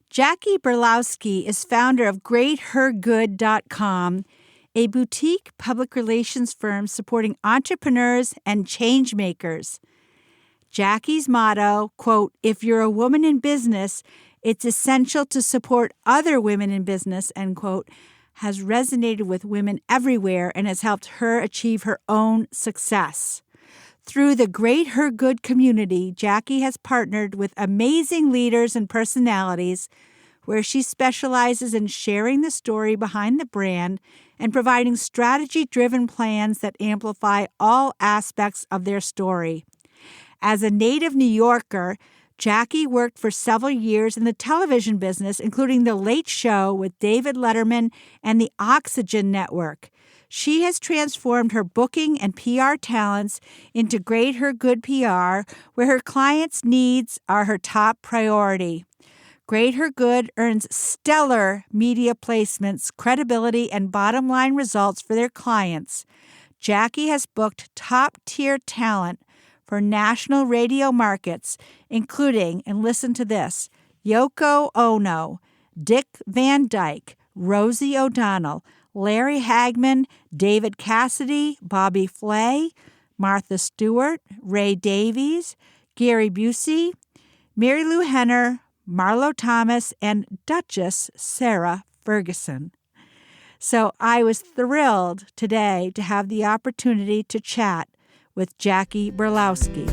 Jackie Berlowski is founder of GreatHerGood.com, a boutique public relations firm supporting entrepreneurs and change makers. Jackie's motto, quote, "If you're a woman in business, it's essential to support other women in business," end quote, has resonated with women everywhere and has helped her achieve her own success. Through the Great Her Good community, Jackie has partnered with amazing leaders and personalities where she specializes in sharing the story behind the brand and providing strategy-driven plans that amplify all aspects of their story. As a native New Yorker, Jackie worked for several years in the television business, including The Late Show with David Letterman and the Oxygen Network. She has transformed her booking and PR talents into Great Her Good PR, where her clients' needs are her top priority. Great Her Good earns stellar media placements, credibility, and bottom-line results for their clients. Jackie has booked top-tier talent for national radio markets, including, and listen to this, Yoko Ono, Dick Van Dyke, Rosie O'Donnell, Larry Hagman, David Cassidy, Bobby Flay, Martha Stewart, Ray Davies, Gary Busey, Mary Lou Henner, Marlo Thomas, and Duchess Sarah Ferguson. So I was thrilled today to have the opportunity to chat with Jackie Berlowski.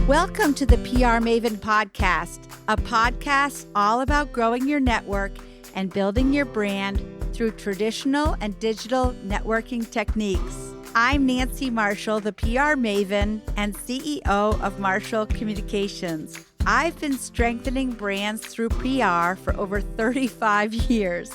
Welcome to the PR Maven Podcast, a podcast all about growing your network and building your brand through traditional and digital networking techniques. I'm Nancy Marshall, the PR Maven and CEO of Marshall Communications. I've been strengthening brands through PR for over 35 years,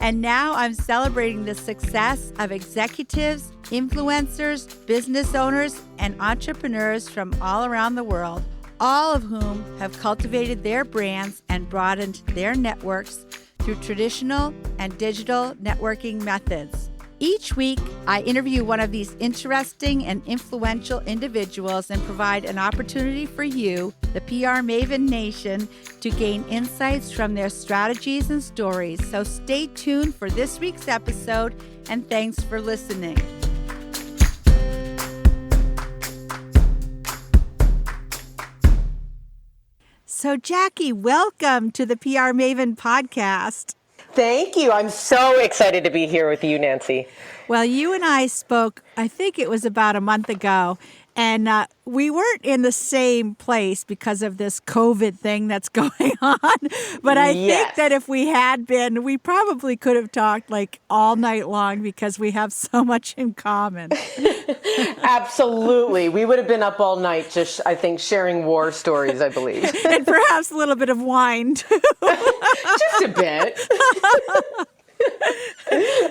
and now I'm celebrating the success of executives, influencers, business owners, and entrepreneurs from all around the world, all of whom have cultivated their brands and broadened their networks through traditional and digital networking methods. Each week, I interview one of these interesting and influential individuals and provide an opportunity for you, the PR Maven Nation, to gain insights from their strategies and stories. So stay tuned for this week's episode, and thanks for listening. So, Jackie, welcome to the PR Maven Podcast. Thank you. I'm so excited to be here with you, Nancy. Well, you and I spoke, I think it was about a month ago, and we weren't in the same place because of this COVID thing that's going on. But I think that if we had been, we probably could have talked like all night long because we have so much in common. Absolutely. We would have been up all night just, I think, sharing war stories, I believe. And perhaps a little bit of wine, too. Just a bit.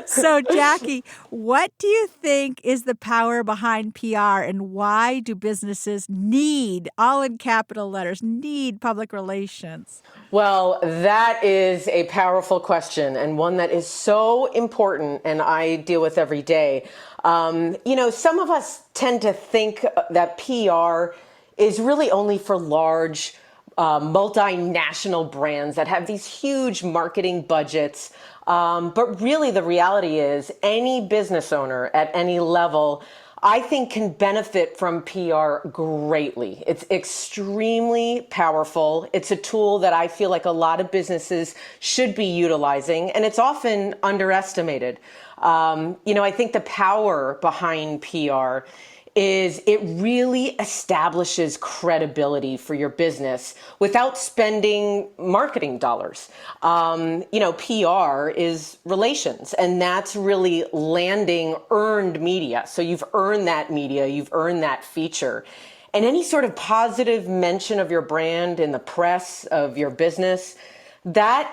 So, Jackie, what do you think is the power behind PR, and why do businesses need, all in capital letters, need public relations? Well, that is a powerful question, and one that is so important and I deal with every day. Some of us tend to think that PR is really only for large multinational brands that have these huge marketing budgets. But really the reality is any business owner at any level, I think, can benefit from PR greatly. It's extremely powerful. It's a tool that I feel like a lot of businesses should be utilizing, and it's often underestimated. I think the power behind PR is it really establishes credibility for your business without spending marketing dollars. PR is relations, and that's really landing earned media. So you've earned that media, you've earned that feature. And any sort of positive mention of your brand in the press of your business, that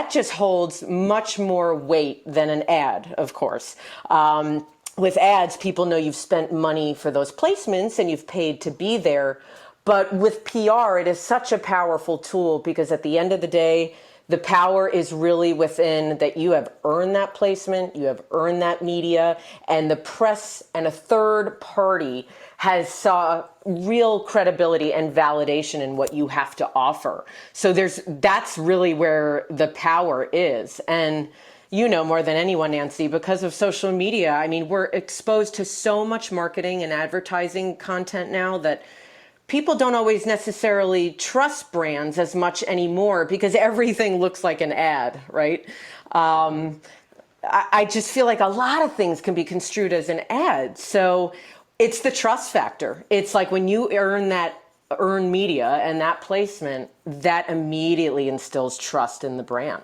just holds much more weight than an ad, of course. With ads, people know you've spent money for those placements and you've paid to be there. But with PR, it is such a powerful tool because at the end of the day, The power is really within that you have earned that placement, you have earned that media, and the press and a third party has saw real credibility and validation in what you have to offer. So that's really where the power is. And you know more than anyone, Nancy, because of social media, I mean, we're exposed to so much marketing and advertising content now that people don't always necessarily trust brands as much anymore because everything looks like an ad, right? I just feel like a lot of things can be construed as an ad. So it's the trust factor. It's like when you earn media and that placement, that immediately instills trust in the brand.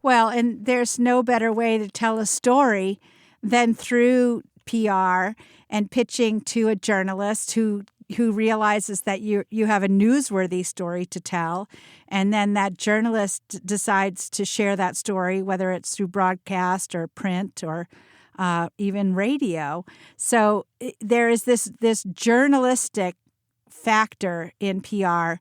Well, and there's no better way to tell a story than through PR and pitching to a journalist who realizes that you have a newsworthy story to tell, and then that journalist decides to share that story, whether it's through broadcast or print or even radio. So there is this journalistic factor in PR,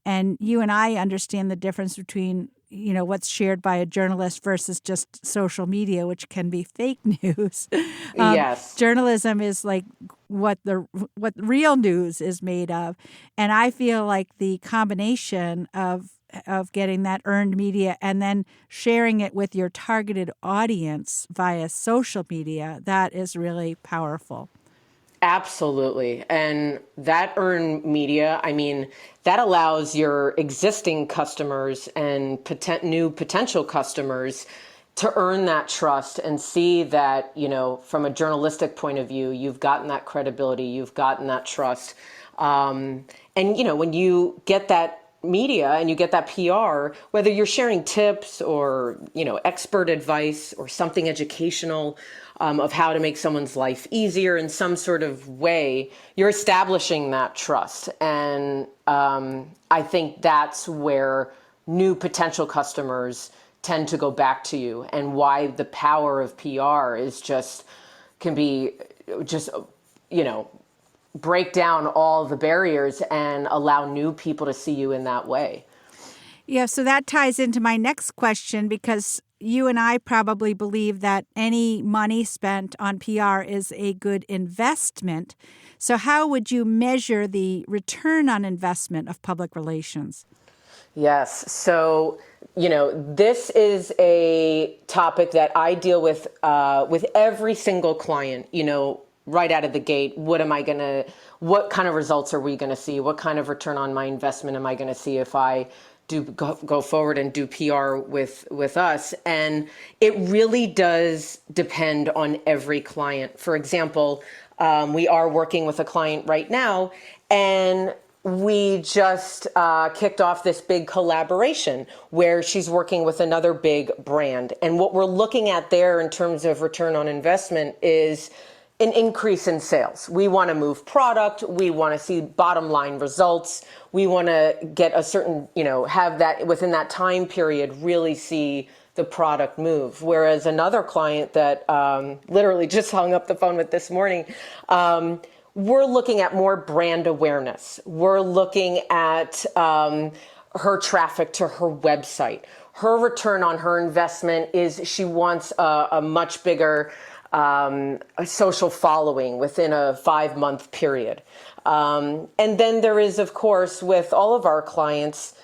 and you and I understand the difference between what's shared by a journalist versus just social media, which can be fake news. Yes. Journalism is like what real news is made of. And I feel like the combination of getting that earned media and then sharing it with your targeted audience via social media, that is really powerful. Absolutely. And that earned media, I mean, that allows your existing customers and new potential customers to earn that trust and see that, from a journalistic point of view, you've gotten that credibility, you've gotten that trust. And, when you get that media and you get that PR, whether you're sharing tips or, expert advice or something educational, of how to make someone's life easier in some sort of way, you're establishing that trust. And I think that's where new potential customers tend to go back to you, and why the power of PR can be break down all the barriers and allow new people to see you in that way. Yeah, so that ties into my next question, because you and I probably believe that any money spent on PR is a good investment. So how would you measure the return on investment of public relations? Yes. So, this is a topic that I deal with every single client, right out of the gate. What kind of results are we going to see? What kind of return on my investment am I going to see if I do go forward and do PR with us? And it really does depend on every client. For example, we are working with a client right now, and we just kicked off this big collaboration where she's working with another big brand. And what we're looking at there in terms of return on investment is an increase in sales. We want to move product. We want to see bottom line results. We want to get a certain, have that within that time period, really see the product move. Whereas another client that literally just hung up the phone with this morning, we're looking at more brand awareness. We're looking at her traffic to her website. Her return on her investment is she wants a much bigger a social following within a 5-month period. And then there is, of course, with all of our clients,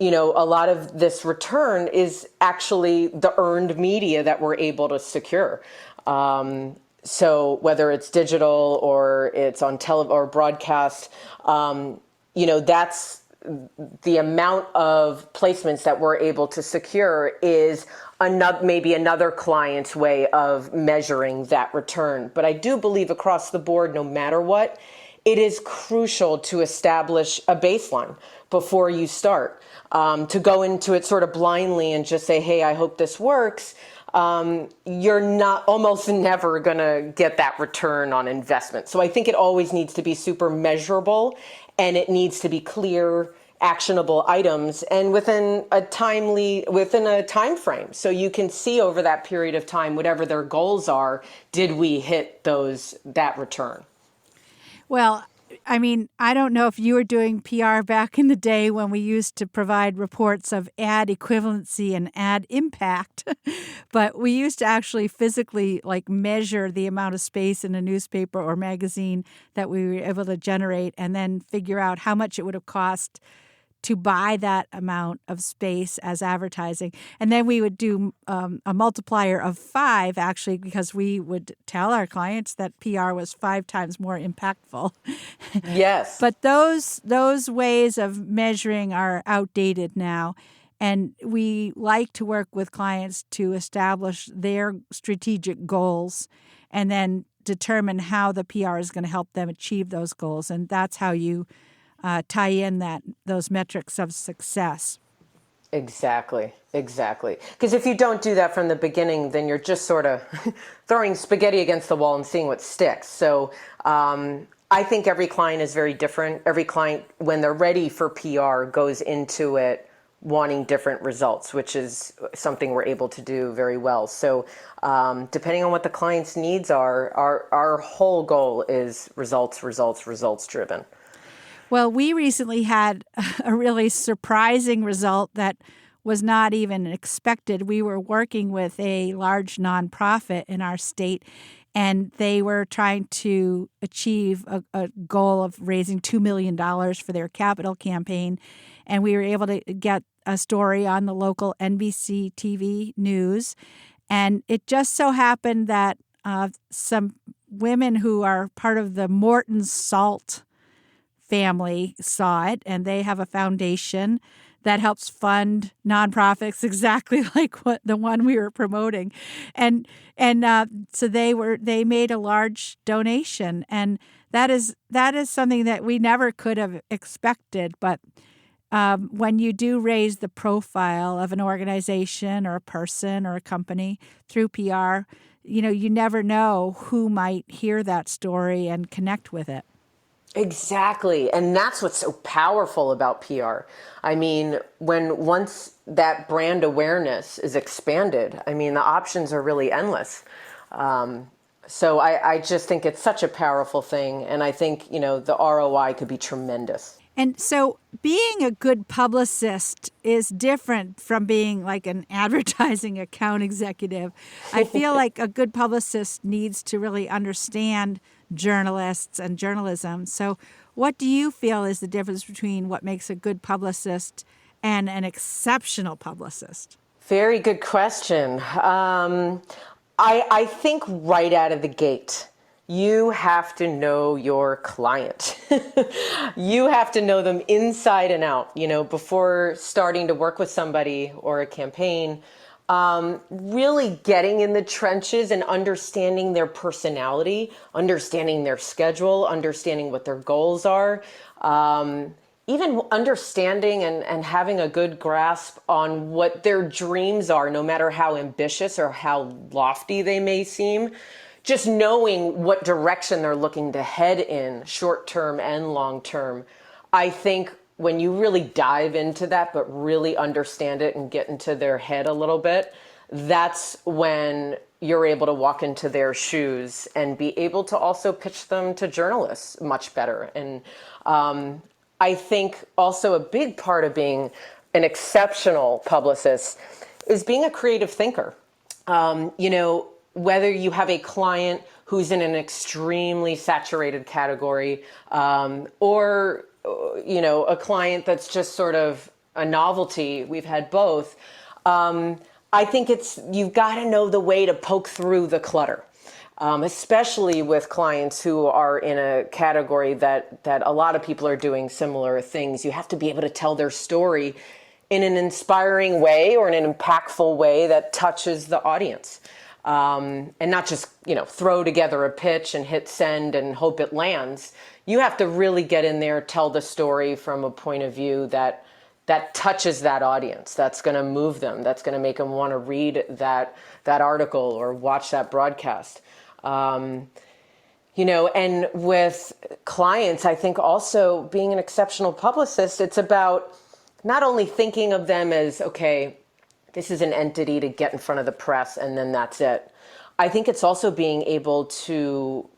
a lot of this return is actually the earned media that we're able to secure. So whether it's digital or it's on or broadcast, that's the amount of placements that we're able to secure is maybe another client's way of measuring that return. But I do believe across the board, no matter what, it is crucial to establish a baseline before you start. To go into it sort of blindly and just say, hey, I hope this works, you're not almost never going to get that return on investment. So I think it always needs to be super measurable, and it needs to be clear, actionable items, and within a time frame, so you can see over that period of time, whatever their goals are, did we hit that return? Well, I mean, I don't know if you were doing PR back in the day when we used to provide reports of ad equivalency and ad impact, but we used to actually physically like measure the amount of space in a newspaper or magazine that we were able to generate and then figure out how much it would have cost to buy that amount of space as advertising. And then we would do a multiplier of 5, actually, because we would tell our clients that PR was 5 times more impactful. Yes. But those ways of measuring are outdated now. And we like to work with clients to establish their strategic goals and then determine how the PR is going to help them achieve those goals. And that's how you tie in those metrics of success. Exactly. Because if you don't do that from the beginning, then you're just sort of throwing spaghetti against the wall and seeing what sticks. So I think every client is very different. Every client, when they're ready for PR, goes into it wanting different results, which is something we're able to do very well. So depending on what the client's needs are, our whole goal is results driven. Well, we recently had a really surprising result that was not even expected. We were working with a large nonprofit in our state, and they were trying to achieve a goal of raising $2 million for their capital campaign. And we were able to get a story on the local NBC TV news. And it just so happened that some women who are part of the Morton Salt family saw it, and they have a foundation that helps fund nonprofits exactly like what the one we were promoting, and so they made a large donation, and that is something that we never could have expected. But when you do raise the profile of an organization or a person or a company through PR, you never know who might hear that story and connect with it. Exactly. And that's what's so powerful about PR. I mean, once that brand awareness is expanded, I mean, the options are really endless. So I just think it's such a powerful thing. And I think, the ROI could be tremendous. And so being a good publicist is different from being like an advertising account executive. I feel like a good publicist needs to really understand journalists and journalism. So what do you feel is the difference between what makes a good publicist and an exceptional publicist? Very good question. I think right out of the gate, you have to know your client. You have to know them inside and out, before starting to work with somebody or a campaign. Really getting in the trenches and understanding their personality, understanding their schedule, understanding what their goals are, even understanding and having a good grasp on what their dreams are, no matter how ambitious or how lofty they may seem. Just knowing what direction they're looking to head in, short term and long term. I think when you really dive into that, but really understand it and get into their head a little bit, that's when you're able to walk into their shoes and be able to also pitch them to journalists much better. And I think also a big part of being an exceptional publicist is being a creative thinker. Whether you have a client who's in an extremely saturated category, or a client that's just sort of a novelty. We've had both. I think you've got to know the way to poke through the clutter, especially with clients who are in a category that a lot of people are doing similar things. You have to be able to tell their story in an inspiring way or in an impactful way that touches the audience. And not just, throw together a pitch and hit send and hope it lands. You have to really get in there, tell the story from a point of view that touches that audience, that's going to move them, that's going to make them want to read that article or watch that broadcast. And with clients, I think also being an exceptional publicist, it's about not only thinking of them as, okay, this is an entity to get in front of the press and then that's it. I think it's also being able to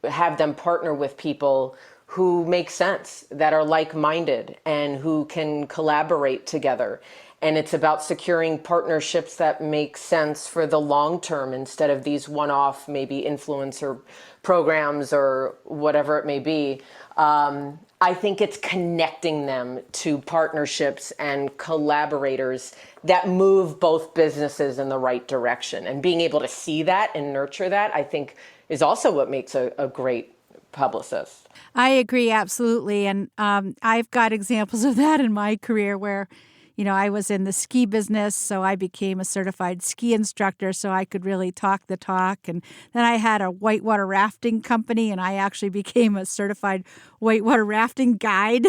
have them partner with people who make sense, that are like-minded, and who can collaborate together. And it's about securing partnerships that make sense for the long term instead of these one-off, maybe influencer programs or whatever it may be. I think it's connecting them to partnerships and collaborators that move both businesses in the right direction. And being able to see that and nurture that, I think, is also what makes a great publicist. I agree, absolutely. And I've got examples of that in my career where, I was in the ski business, so I became a certified ski instructor so I could really talk the talk. And then I had a whitewater rafting company, and I actually became a certified whitewater rafting guide.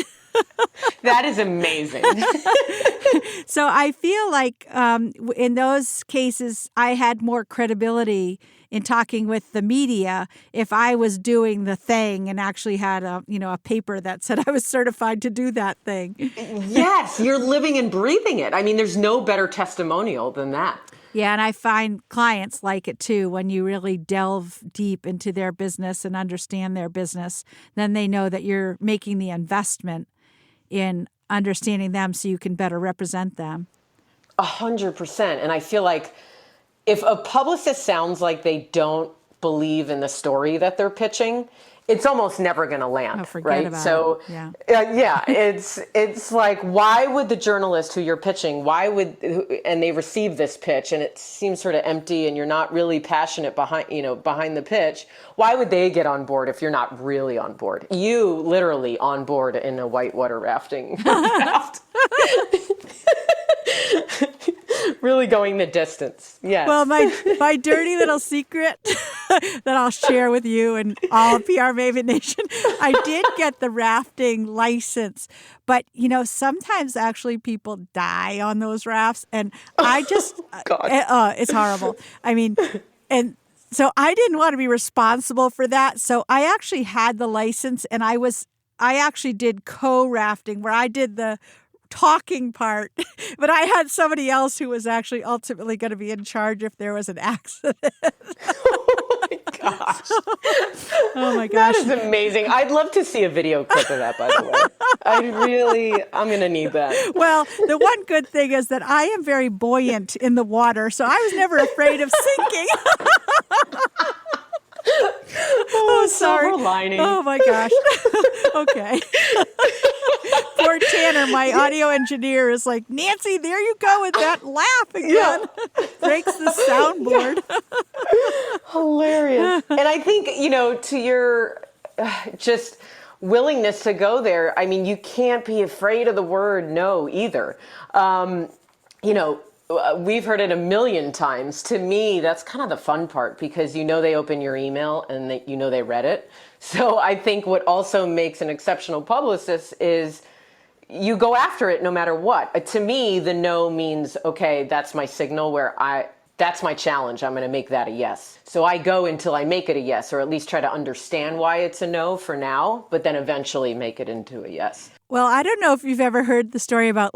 That is amazing. So I feel like in those cases, I had more credibility in talking with the media if I was doing the thing and actually had a paper that said I was certified to do that thing. Yes, you're living and breathing it. I mean, there's no better testimonial than that. Yeah, and I find clients like it too. When you really delve deep into their business and understand their business, then they know that you're making the investment in understanding them so you can better represent them. 100%. And I feel like if a publicist sounds like they don't believe in the story that they're pitching, it's almost never going to land, right? About it. Yeah, it's like, why would the journalist who you're pitching, and they receive this pitch and it seems sort of empty and you're not really passionate behind the pitch, why would they get on board if you're not really on board? You literally on board in a whitewater rafting raft. Really going the distance. Yes. Well, my dirty little secret that I'll share with you and all PR Maven Nation, I did get the rafting license. But, sometimes actually people die on those rafts. And I just, it's horrible. I mean, and so I didn't want to be responsible for that. So I actually had the license, and I actually did co-rafting where I did the talking part, but I had somebody else who was actually ultimately going to be in charge if there was an accident. Oh my gosh. Oh my gosh. That is amazing. I'd love to see a video clip of that, by the way. I'm going to need that. Well, the one good thing is that I am very buoyant in the water, so I was never afraid of sinking. Oh, sorry. Silver lining. Oh my gosh. Okay. Poor Tanner, my audio engineer, is like, Nancy, there you go with that laugh again. Yeah. Breaks the soundboard. Hilarious. And I think, to your just willingness to go there, I mean, you can't be afraid of the word no either. We've heard it a million times. To me, that's kind of the fun part because they open your email and they read it. So I think what also makes an exceptional publicist is you go after it no matter what. To me, the no means, okay, that's my signal that's my challenge. I'm going to make that a yes. So I go until I make it a yes, or at least try to understand why it's a no for now, but then eventually make it into a yes. Well, I don't know if you've ever heard the story about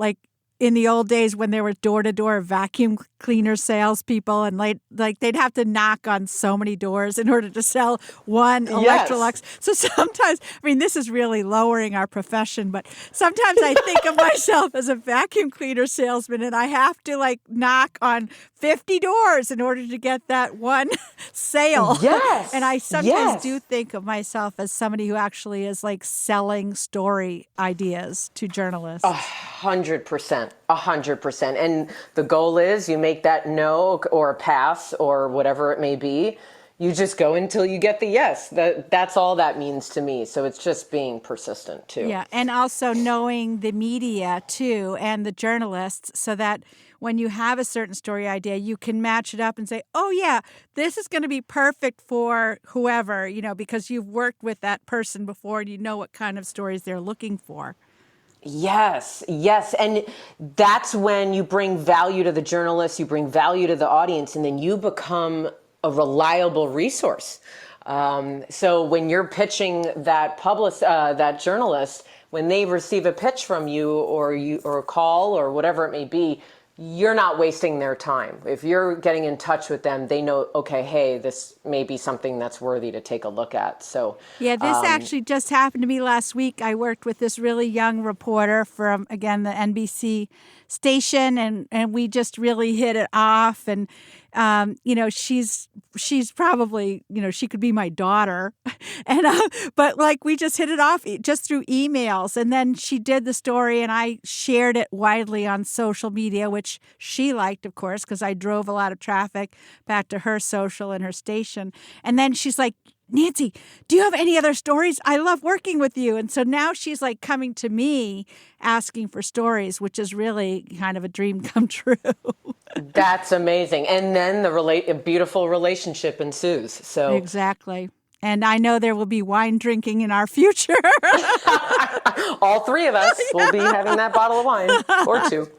in the old days when there were door-to-door vacuum cleaner salespeople, and they'd have to knock on so many doors in order to sell one Electrolux. So sometimes, this is really lowering our profession, but sometimes I think of myself as a vacuum cleaner salesman, and I have to knock on 50 doors in order to get that one sale. Yes. And I sometimes do think of myself as somebody who actually is selling story ideas to journalists. 100%. 100%. And the goal is you make that no or a pass or whatever it may be. You just go until you get the yes. That's all that means to me. So it's just being persistent too. Yeah. And also knowing the media too and the journalists so that when you have a certain story idea, you can match it up and say, oh yeah, this is going to be perfect for whoever, because you've worked with that person before and you know what kind of stories they're looking for. Yes. And that's when you bring value to the journalist, you bring value to the audience, and then you become a reliable resource. So when you're pitching that journalist, when they receive a pitch from you or a call or whatever it may be, you're not wasting their time. If you're getting in touch with them, they know, okay, hey, this may be something that's worthy to take a look at. So, Yeah, this actually just happened to me last week. I worked with this really young reporter from, again, the NBC station, and we just really hit it off. And, she's probably, she could be my daughter. And, but like we just hit it off just through emails. And then she did the story and I shared it widely on social media, which she liked, of course, because I drove a lot of traffic back to her social and her station. And then she's like, Nancy, do you have any other stories? I love working with you. And so now she's like coming to me asking for stories, which is really kind of a dream come true. That's amazing. And then a beautiful relationship ensues. So Exactly. And I know there will be wine drinking in our future. all three of us will be having that bottle of wine or two.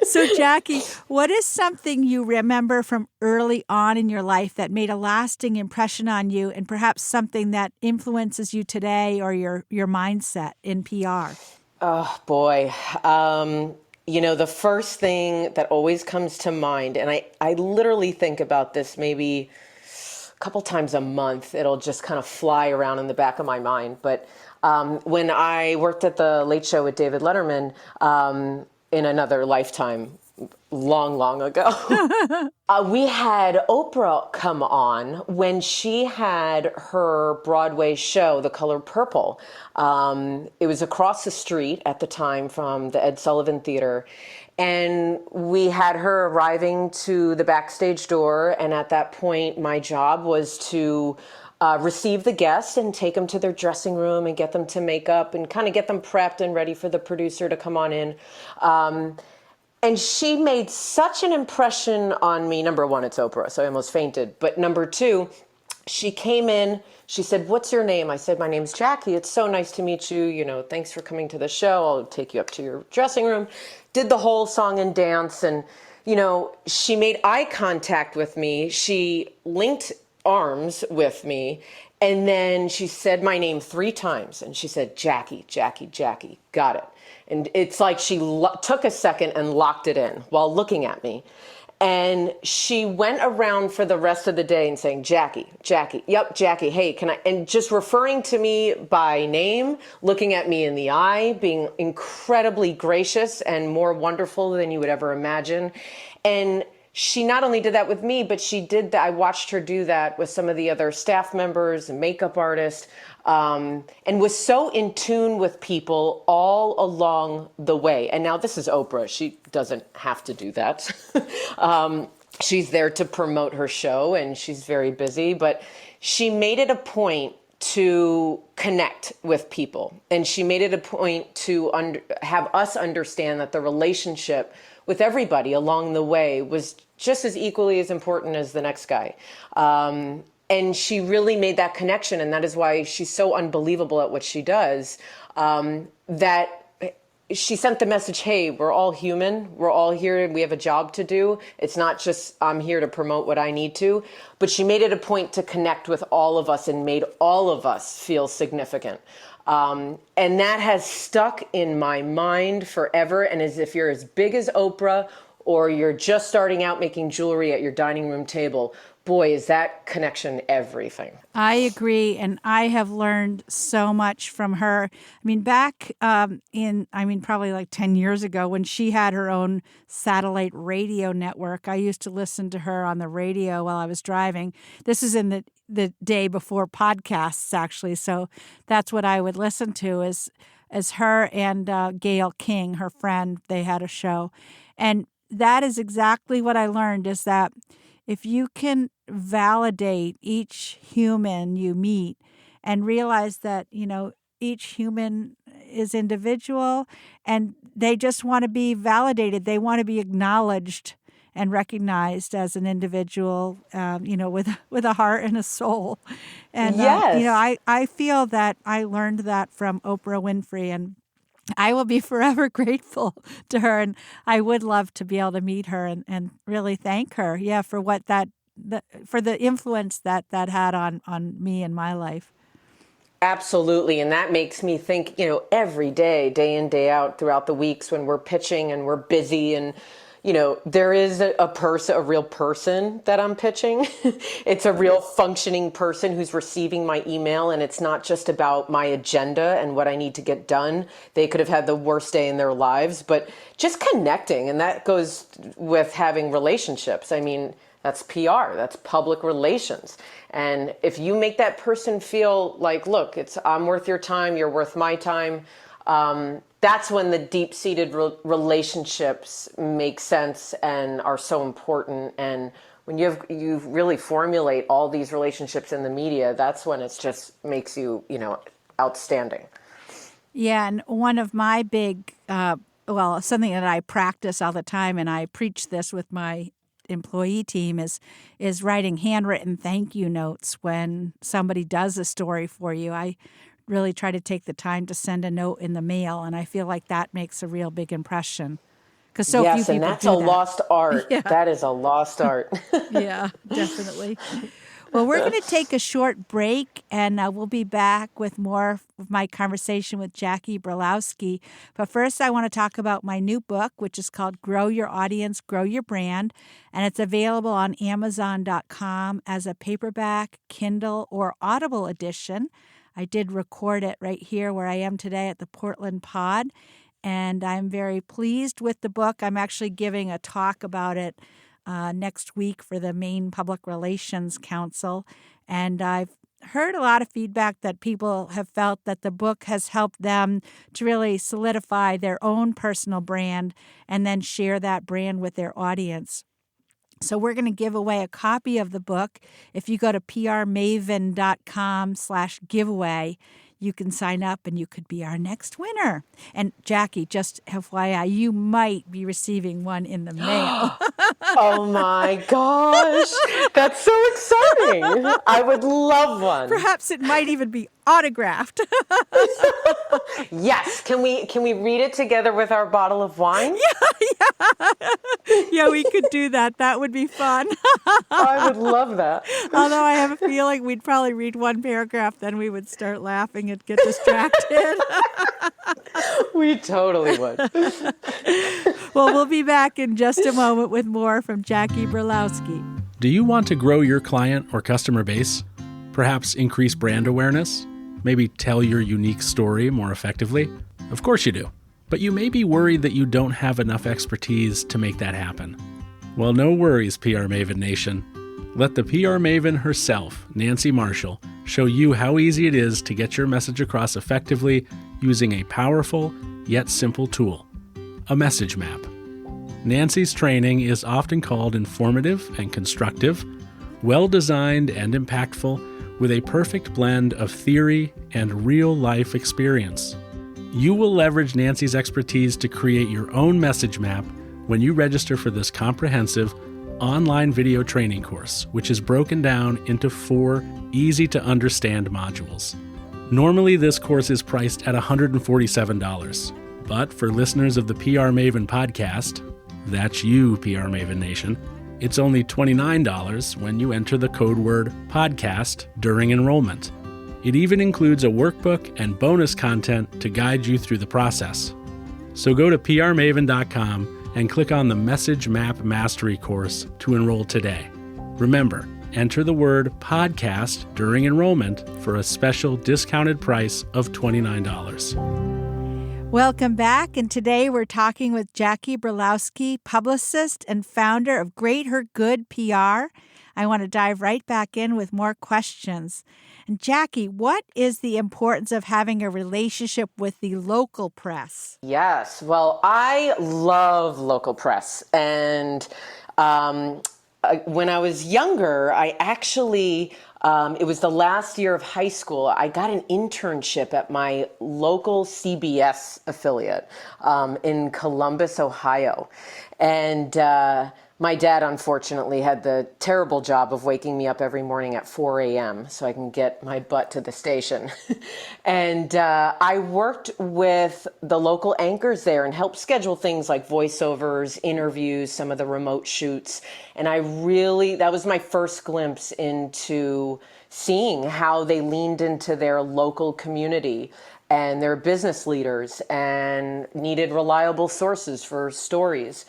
So, Jackie, what is something you remember from early on in your life that made a lasting impression on you, and perhaps something that influences you today or your mindset in PR? Oh, boy. The first thing that always comes to mind, and I literally think about this maybe a couple times a month, it'll just kind of fly around in the back of my mind. But when I worked at the Late Show with David Letterman in another lifetime, long ago, we had Oprah come on when she had her Broadway show, The Color Purple. It was across the street at the time from the Ed Sullivan Theater. And we had her arriving to the backstage door. And at that point, my job was to receive the guests and take them to their dressing room and get them to makeup and kind of get them prepped and ready for the producer to come on in. And she made such an impression on me. Number one, it's Oprah, so I almost fainted. But number two, she came in, she said, "What's your name?" I said, "My name's Jackie. It's so nice to meet you. Thanks for coming to the show. I'll take you up to your dressing room." Did the whole song and dance. And, she made eye contact with me. She linked arms with me. And then she said my name 3 times. And she said, "Jackie, Jackie, Jackie." Got it. And it's like she took a second and locked it in while looking at me. And she went around for the rest of the day and saying, "Jackie, Jackie, yep, Jackie, hey, can I?" And just referring to me by name, looking at me in the eye, being incredibly gracious and more wonderful than you would ever imagine. And she not only did that with me, but she did that. I watched her do that with some of the other staff members and makeup artists, and was so in tune with people all along the way. And now this is Oprah. She doesn't have to do that. She's there to promote her show and she's very busy, but she made it a point to connect with people. And she made it a point to have us understand that the relationship with everybody along the way was just as equally as important as the next guy. And she really made that connection. And that is why she's so unbelievable at what she does, that she sent the message, hey, we're all human. We're all here and we have a job to do. It's not just I'm here to promote what I need to. But she made it a point to connect with all of us and made all of us feel significant. And that has stuck in my mind forever. And as if you're as big as Oprah or you're just starting out making jewelry at your dining room table, boy, is that connection everything. I agree. And I have learned so much from her. I mean, back probably like 10 years ago when she had her own satellite radio network, I used to listen to her on the radio while I was driving. This is in the day before podcasts, actually. So that's what I would listen to as her and Gail King, her friend, they had a show. And that is exactly what I learned, is that if you can validate each human you meet and realize that, each human is individual and they just want to be validated, they want to be acknowledged and recognized as an individual, with a heart and a soul. And, Yes. I feel that I learned that from Oprah Winfrey, and I will be forever grateful to her, and I would love to be able to meet her and really thank her, for what for the influence that had on me in my life. Absolutely. And that makes me think, every day in, day out, throughout the weeks when we're pitching and we're busy and, there is a real person that I'm pitching. It's a real functioning person who's receiving my email, and it's not just about my agenda and what I need to get done. They could have had the worst day in their lives, but just connecting. And that goes with having relationships. I mean, that's PR, that's public relations. And if you make that person feel like, look, I'm worth your time, you're worth my time, that's when the deep-seated relationships make sense and are so important. And when you really formulate all these relationships in the media, that's when it just makes you, outstanding. Yeah, and one of my big, something that I practice all the time, and I preach this with my employee team, is writing handwritten thank you notes when somebody does a story for you. I really try to take the time to send a note in the mail, and I feel like that makes a real big impression. Because so few Yes, people and that's do a that. lost art. Yeah. That is a lost art. Yeah, definitely. Well, we're going to take a short break, and we'll be back with more of my conversation with Jackie Berlowski. But first, I want to talk about my new book, which is called Grow Your Audience, Grow Your Brand, and it's available on Amazon.com as a paperback, Kindle, or Audible edition. I did record it right here where I am today at the Portland Pod, and I'm very pleased with the book. I'm actually giving a talk about it next week for the Maine Public Relations Council. And I've heard a lot of feedback that people have felt that the book has helped them to really solidify their own personal brand and then share that brand with their audience. So we're going to give away a copy of the book. If you go to prmaven.com/giveaway, you can sign up and you could be our next winner. And Jackie, just FYI, you might be receiving one in the mail. Oh my gosh, that's so exciting. I would love one. Perhaps it might even be autographed. Yes, can we read it together with our bottle of wine? Yeah, we could do that. That would be fun. I would love that. Although I have a feeling we'd probably read one paragraph, then we would start laughing and get distracted. We totally would. Well, we'll be back in just a moment with more from Jackie Berlowski. Do you want to grow your client or customer base? Perhaps increase brand awareness? Maybe tell your unique story more effectively? Of course you do. But you may be worried that you don't have enough expertise to make that happen. Well, no worries, PR Maven Nation. Let the PR Maven herself, Nancy Marshall, show you how easy it is to get your message across effectively using a powerful yet simple tool, a message map. Nancy's training is often called informative and constructive, well-designed and impactful, with a perfect blend of theory and real-life experience. You will leverage Nancy's expertise to create your own message map when you register for this comprehensive online video training course, which is broken down into 4 easy-to-understand modules. Normally, this course is priced at $147, but for listeners of the PR Maven podcast, that's you, PR Maven Nation, it's only $29 when you enter the code word podcast during enrollment. It even includes a workbook and bonus content to guide you through the process. So go to prmaven.com and click on the Message Map Mastery course to enroll today. Remember, enter the word podcast during enrollment for a special discounted price of $29. Welcome back, and today we're talking with Jackie Berlowski, publicist and founder of Great Her Good PR. I want to dive right back in with more questions. And Jackie, what is the importance of having a relationship with the local press? Yes, well, I love local press. And when I was younger, I actually, it was the last year of high school, I got an internship at my local CBS affiliate in Columbus, Ohio. And My dad, unfortunately, had the terrible job of waking me up every morning at 4 a.m. so I can get my butt to the station. And I worked with the local anchors there and helped schedule things like voiceovers, interviews, some of the remote shoots. And that was my first glimpse into seeing how they leaned into their local community and their business leaders and needed reliable sources for stories.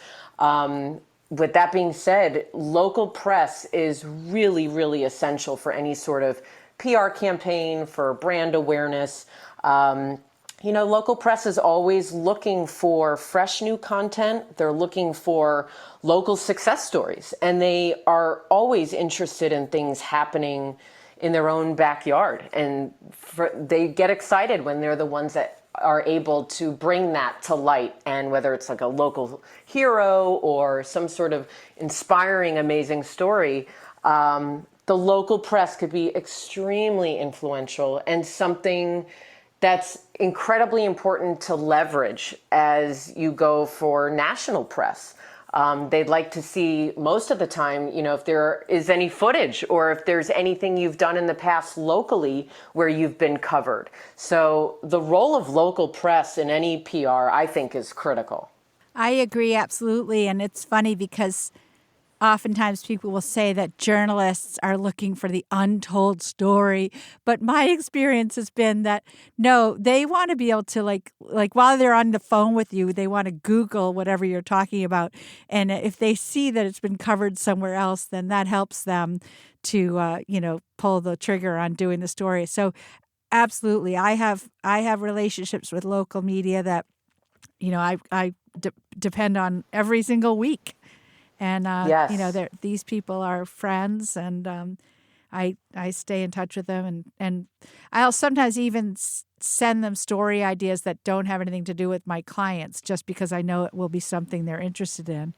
With that being said, local press is really, really essential for any sort of PR campaign, for brand awareness. Local press is always looking for fresh new content. They're looking for local success stories, and they are always interested in things happening in their own backyard. And they get excited when they're the ones that are able to bring that to light, and whether it's like a local hero or some sort of inspiring, amazing story, the local press could be extremely influential and something that's incredibly important to leverage as you go for national press. They'd like to see most of the time, if there is any footage or if there's anything you've done in the past locally where you've been covered. So the role of local press in any PR, I think, is critical. I agree absolutely. And it's funny because oftentimes people will say that journalists are looking for the untold story. But my experience has been that, no, they want to be able to, like while they're on the phone with you, they want to Google whatever you're talking about. And if they see that it's been covered somewhere else, then that helps them to, pull the trigger on doing the story. So absolutely. I have relationships with local media that, I depend on every single week. And, Yes. these people are friends, and I stay in touch with them. And I'll sometimes even send them story ideas that don't have anything to do with my clients, just because I know it will be something they're interested in.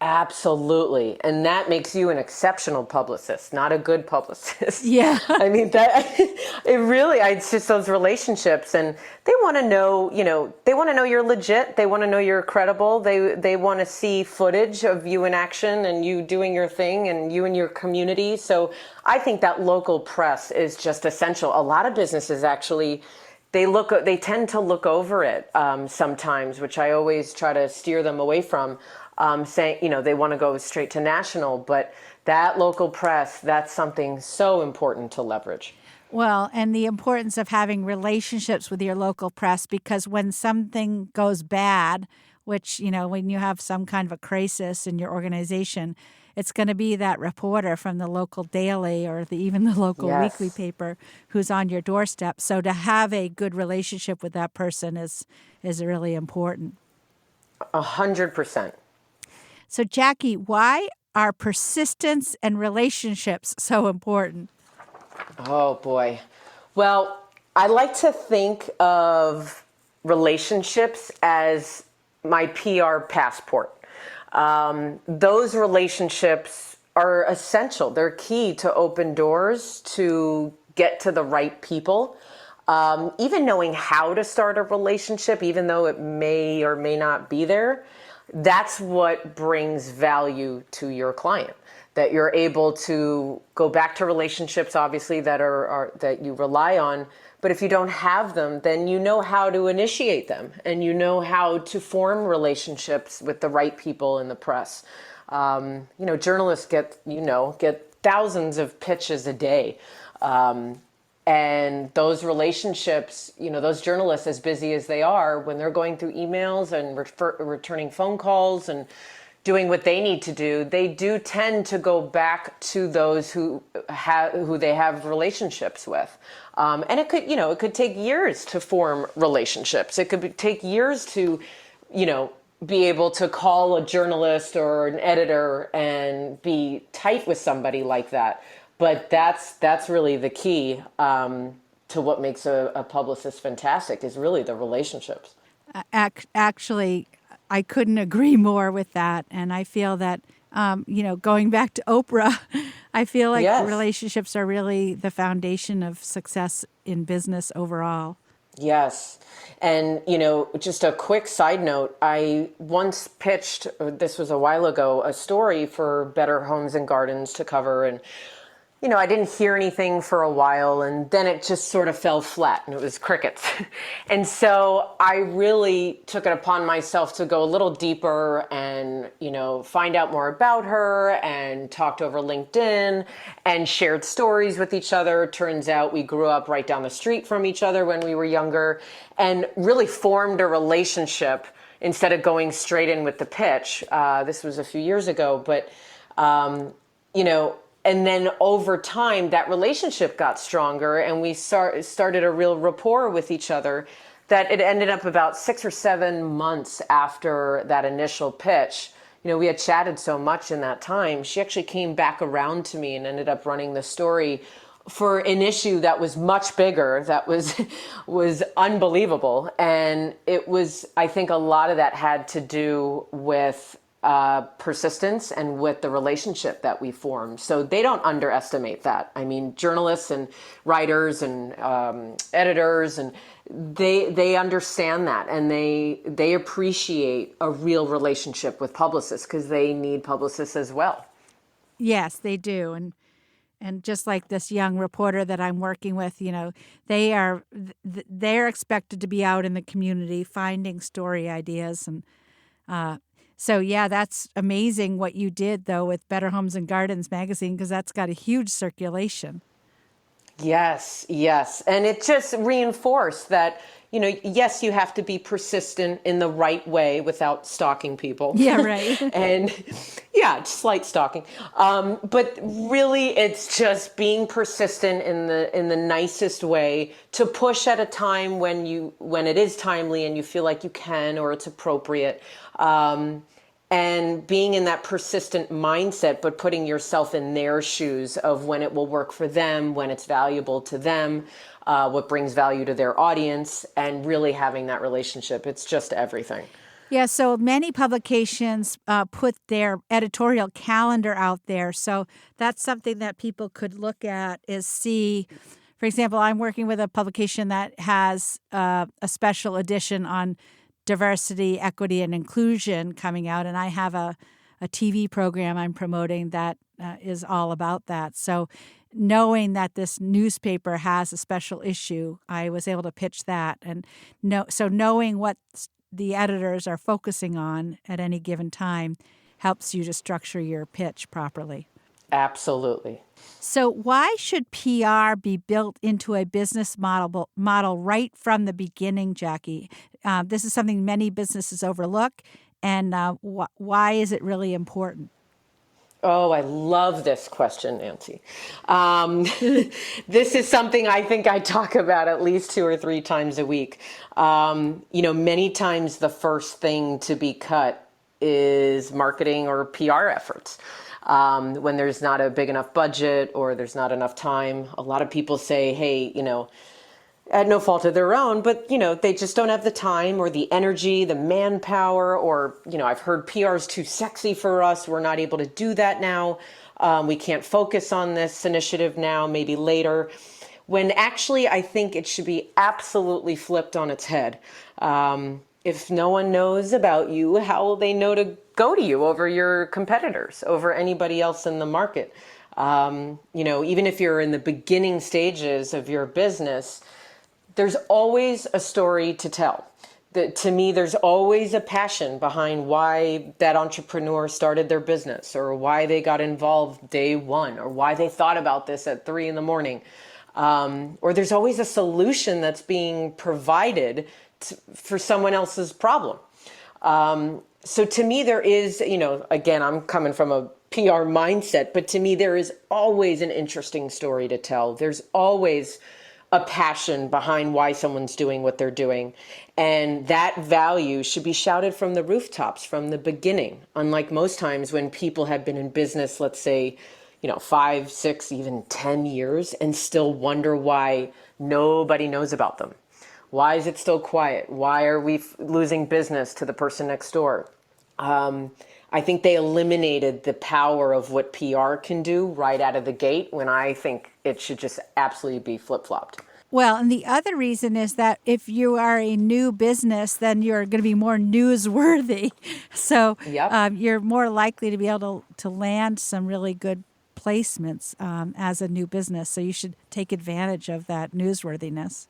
Absolutely. And that makes you an exceptional publicist, not a good publicist. Yeah. I mean, it's just those relationships, and they want to know, they want to know you're legit. They want to know you're credible. They want to see footage of you in action and you doing your thing and you and your community. So I think that local press is just essential. A lot of businesses actually, they tend to look over it sometimes, which I always try to steer them away from. Saying, they want to go straight to national, but that local press, that's something so important to leverage. Well, and the importance of having relationships with your local press, because when something goes bad, which, when you have some kind of a crisis in your organization, it's going to be that reporter from the local daily or even the local weekly paper who's on your doorstep. So to have a good relationship with that person is really important. 100%. So, Jackie, why are persistence and relationships so important? Oh, boy. Well, I like to think of relationships as my PR passport. Those relationships are essential. They're key to open doors, to get to the right people. Even knowing how to start a relationship, even though it may or may not be there, that's what brings value to your client. That you're able to go back to relationships, obviously, that that you rely on. But if you don't have them, then you know how to initiate them, and you know how to form relationships with the right people in the press. Journalists get thousands of pitches a day. And those relationships, those journalists, as busy as they are, when they're going through emails and returning phone calls and doing what they need to do, they do tend to go back to those who they have relationships with. And it could take years to form relationships. It could take years to, be able to call a journalist or an editor and be tight with somebody like that. But that's really the key to what makes a publicist fantastic, is really the relationships. Actually, I couldn't agree more with that. And I feel that, going back to Oprah, I feel like relationships are really the foundation of success in business overall. Yes. And, just a quick side note, I once pitched, this was a while ago, a story for Better Homes and Gardens to cover. And I didn't hear anything for a while, and then it just sort of fell flat and it was crickets. And so I really took it upon myself to go a little deeper and, find out more about her, and talked over LinkedIn and shared stories with each other. Turns out we grew up right down the street from each other when we were younger, and really formed a relationship instead of going straight in with the pitch. This was a few years ago, but, and then over time, that relationship got stronger, and we started a real rapport with each other, that it ended up about 6 or 7 months after that initial pitch. We had chatted so much in that time. She actually came back around to me and ended up running the story for an issue that was much bigger, that was unbelievable. And I think a lot of that had to do with persistence and with the relationship that we formed. So they don't underestimate that. I mean, journalists and writers and editors, and they understand that, and they appreciate a real relationship with publicists, because they need publicists as well. Yes, they do. And just like this young reporter that I'm working with, they're expected to be out in the community finding story ideas. And so, yeah, that's amazing what you did, though, with Better Homes and Gardens magazine, because that's got a huge circulation. Yes, yes. And it just reinforced that, yes, you have to be persistent in the right way without stalking people. Yeah, right. And yeah, slight stalking. But really, it's just being persistent in the nicest way, to push at a time when it is timely and you feel like you can, or it's appropriate. And being in that persistent mindset, but putting yourself in their shoes of when it will work for them, when it's valuable to them, what brings value to their audience, and really having that relationship. It's just everything. Yeah, so many publications put their editorial calendar out there. So that's something that people could look at, is see. For example, I'm working with a publication that has a special edition on diversity, equity, and inclusion coming out. And I have a TV program I'm promoting that is all about that. So knowing that this newspaper has a special issue, I was able to pitch that. And so knowing what the editors are focusing on at any given time helps you to structure your pitch properly. Absolutely. So why should PR be built into a business model right from the beginning, Jackie? This is something many businesses overlook, and why is it really important? Oh, I love this question, Nancy. This is something I think I talk about at least 2 or 3 times a week. Many times the first thing to be cut is marketing or PR efforts. When there's not a big enough budget or there's not enough time, a lot of people say, hey, at no fault of their own, but, they just don't have the time or the energy, the manpower, or, I've heard PR is too sexy for us. We're not able to do that now. We can't focus on this initiative now, maybe later. When actually, I think it should be absolutely flipped on its head. If no one knows about you, how will they know to go to you over your competitors, over anybody else in the market? Even if you're in the beginning stages of your business, there's always a story to tell. To me, there's always a passion behind why that entrepreneur started their business, or why they got involved day one, or why they thought about this at 3 a.m. Or there's always a solution that's being provided for someone else's problem. So to me, there is, again, I'm coming from a PR mindset, but to me, there is always an interesting story to tell. There's always a passion behind why someone's doing what they're doing. And that value should be shouted from the rooftops from the beginning. Unlike most times when people have been in business, let's say, 5, 6, even 10 years, and still wonder why nobody knows about them. Why is it still quiet? Why are we losing business to the person next door? I think they eliminated the power of what PR can do right out of the gate, when I think it should just absolutely be flip-flopped. Well, and the other reason is that if you are a new business, then you're going to be more newsworthy. So Yep. you're more likely to be able to land some really good placements as a new business. So you should take advantage of that newsworthiness.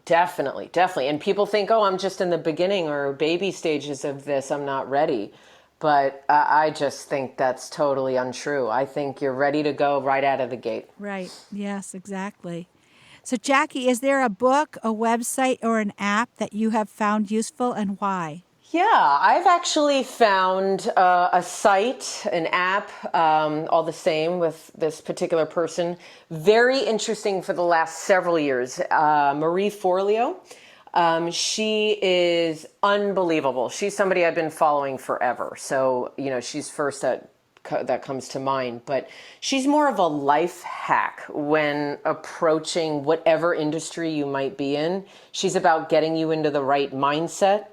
Definitely, definitely. And people think, oh, I'm just in the beginning or baby stages of this. I'm not ready. But I just think that's totally untrue. I think you're ready to go right out of the gate. Right. Yes, exactly. So, Jackie, is there a book, a website, or an app that you have found useful and why? Yeah, I've actually found a site, an app, all the same with this particular person. Very interesting for the last several years. Marie Forleo. She is unbelievable. She's somebody I've been following forever. So, she's first that comes to mind, but she's more of a life hack when approaching whatever industry you might be in. She's about getting you into the right mindset.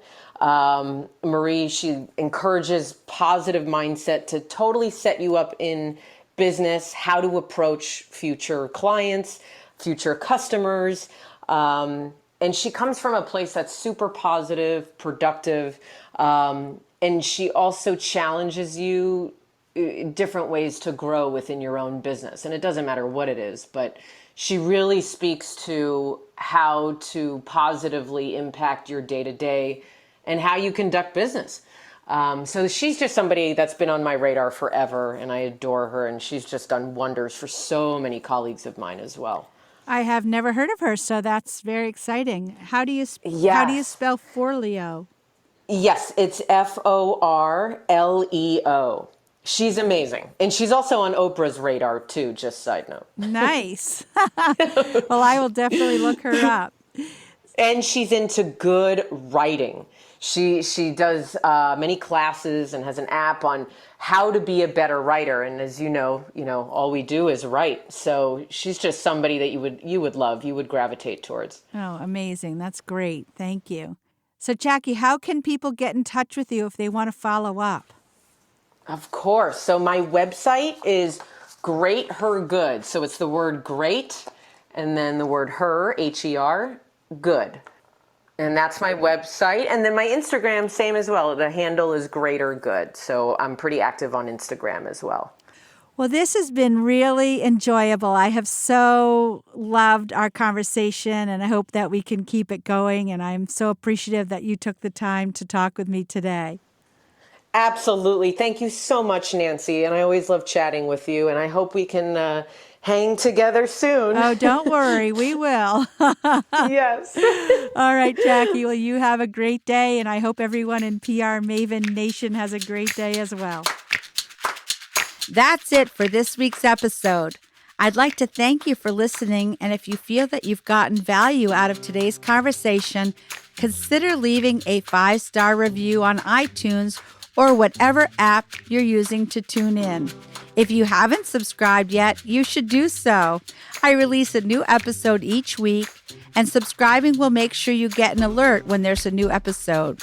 Marie, she encourages positive mindset to totally set you up in business, how to approach future clients, future customers. And she comes from a place that's super positive, productive. And she also challenges you different ways to grow within your own business. And it doesn't matter what it is, but she really speaks to how to positively impact your day-to-day and how you conduct business. So she's just somebody that's been on my radar forever, and I adore her, and she's just done wonders for so many colleagues of mine as well. I have never heard of her, so that's very exciting. How do you Yes. spell Forleo? Yes, it's Forleo. She's amazing. And she's also on Oprah's radar too, just side note. Nice. Well, I will definitely look her up. And she's into good writing. She does many classes and has an app on how to be a better writer. And as you know, all we do is write. So she's just somebody that you would love, you would gravitate towards. Oh, amazing. That's great. Thank you. So, Jackie, how can people get in touch with you if they want to follow up? Of course. So my website is Great Her Good. So it's the word great and then the word her, Her, good. And that's my website. And then my Instagram, same as well. The handle is Greater Good. So I'm pretty active on Instagram as well. Well, this has been really enjoyable. I have so loved our conversation, and I hope that we can keep it going. And I'm so appreciative that you took the time to talk with me today. Absolutely. Thank you so much, Nancy. And I always love chatting with you. And I hope we can hang together soon. Oh, don't worry. We will. Yes. All right, Jackie. Well, you have a great day. And I hope everyone in PR Maven Nation has a great day as well. That's it for this week's episode. I'd like to thank you for listening. And if you feel that you've gotten value out of today's conversation, consider leaving a 5-star review on iTunes or whatever app you're using to tune in. If you haven't subscribed yet, you should do so. I release a new episode each week, and subscribing will make sure you get an alert when there's a new episode.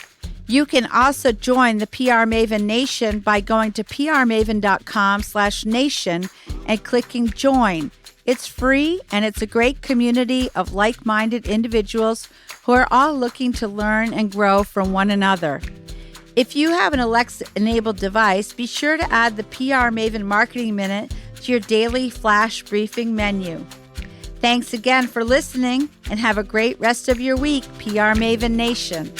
You can also join the PR Maven Nation by going to prmaven.com/nation and clicking join. It's free, and it's a great community of like-minded individuals who are all looking to learn and grow from one another. If you have an Alexa-enabled device, be sure to add the PR Maven Marketing Minute to your daily flash briefing menu. Thanks again for listening, and have a great rest of your week, PR Maven Nation.